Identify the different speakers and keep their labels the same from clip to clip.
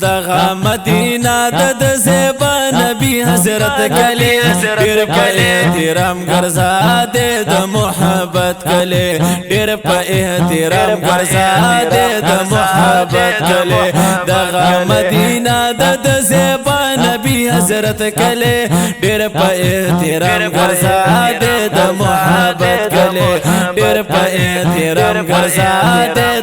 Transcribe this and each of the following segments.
Speaker 1: دغه مدینہ د زیبا نبی حضرت کلی ډیر په احترام ګرځا د محبت کلی ډیر په احترام ګرځا د محبت کلی دغه مدینہ د زیبا نبی حضرت کلی ډیر په احترام ګرځا د محبت کلی ډیر په احترام ګرځا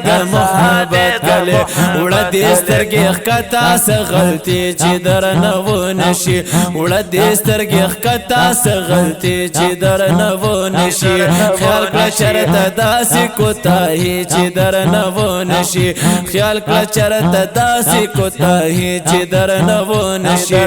Speaker 1: د محبت کلی وړه دې سترګې ښکتا څه غلطي چې درنه ونشي وړه دې سترګې ښکتا څه غلطي چې درنه ونشي خیال کړه چېرته داسې کوتاهي چې درنه ونشي خیال کړه چېرته داسې کوتاهي چې درنه ونشي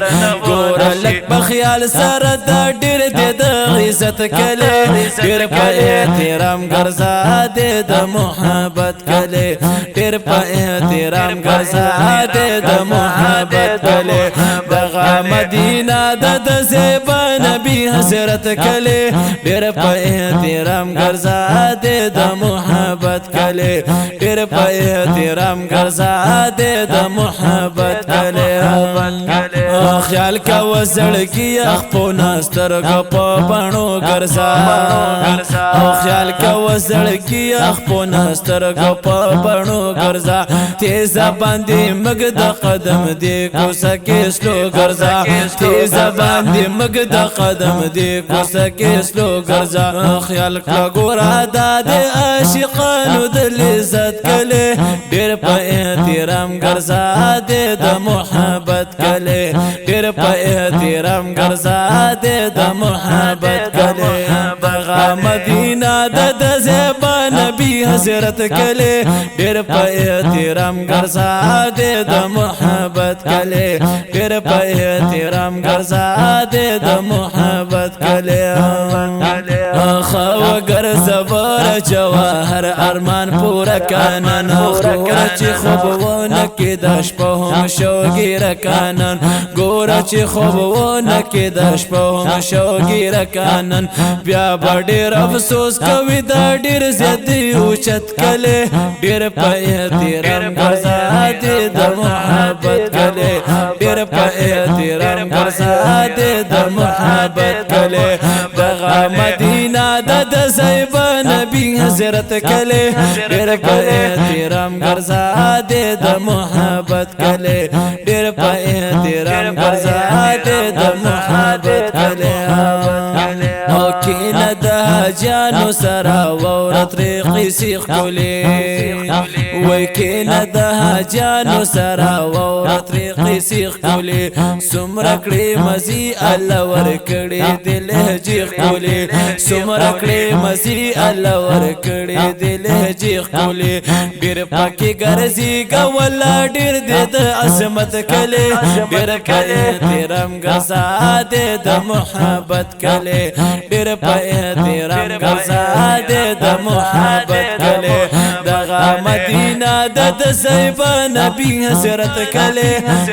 Speaker 1: ګوره لږ په خیال سره دا ډېر دې د عزت کلی ډېر په احترام ګرځا دې د محبت کلی ډېر په احترام ګرځا دې د محبت کلی دغه مدینہ د زیبا نبی حضرت کلی ډېر په احترام ګرځا دې د محبت کلی ډېر په احترام ګرځا دې د محبت کلی خیال کوه زړګي خپونه سترګو په بڼو ګرځا خیال کوه زړګي خپونه سترګو په بڼو ګرځا تیز باندې مګ د قدم دې کوڅه کې سلو ګرځا تیز باندې مګ د قدم دې کوڅه کې سلو ګرځا خیال کړه ګوره دا د عاشقانو د لذت کلی ډېر په احترام ګرځا دې د محبت کلی ډېر په احترام ګرځا دې د محبت کلی دغه مدینہ د زیبا نبی حضرت کلی ډېر په احترام ګرځا دې د محبت کلی ډېر په احترام ګرځا دې د محبت کلی خو ګرځا ور جواهر ارمان پورا کانن ګوره چې خوبونه کې د شپه هم شوګیر کانن ګوره چې خوبونه کې د شپه هم شوګیر کانن بیا به ډېر افسوس کوي دا ډېر زیات اوچت کلی ډېر په احترام ګرځا دې د محبت کلی ډېر په احترام ګرځا دې د محبت کلی دغه مدینہ د زیبا نبی حضرت کلی ډېر په احترام ګرځا دې د محبت کلی ډېر په احترام ګرځا دې د محبت کلی او کینه د جانو سره وورت قیسی خولي وای کینه د جانو سره وورت قیسی خولي سمره کړې مزي الله ور کړې دل جی خولي سمره کړې مزي الله ور کړې دل جی خولي ډېر پکې ګرځي ګولا ډېر د عظمت کلی ډېر په احترام ګرځا دې د محبت کلی ډېر په احترام ګرځا دې د محبت کلی دغه مدینہ د زیبا نبی حضرت کلی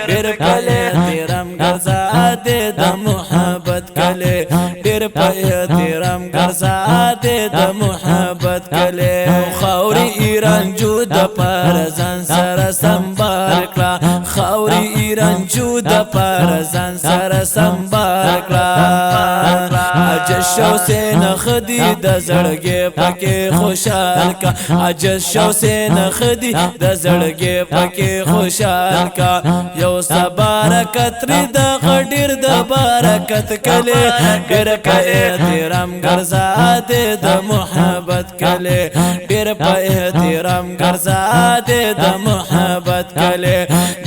Speaker 1: ډېر په احترام ګرځا دې د محبت کلی ډېر په احترام ګرځا دې د محبت کلی خاوري ایران جو د پر ځان سره سنبال کړه خاوري ایران جو د پر ځان سره سنبال کړه عجز شو سین خدي د زړګي پکې خوشحال کا عجز شو سین خدي د زړګي پکې خوشحال کا یو سبارکت د غډیر د برکت کلی ډېر په احترام ګرځا دې د محبت کلی ډېر په احترام ګرځا دې د محبت کلی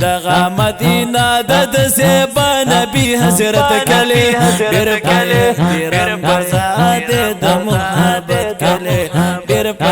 Speaker 1: دغه مدینہ د زیبا نبی حضرت کلی ډېر په احترام ګرځا دې د محبت کلی ډېر په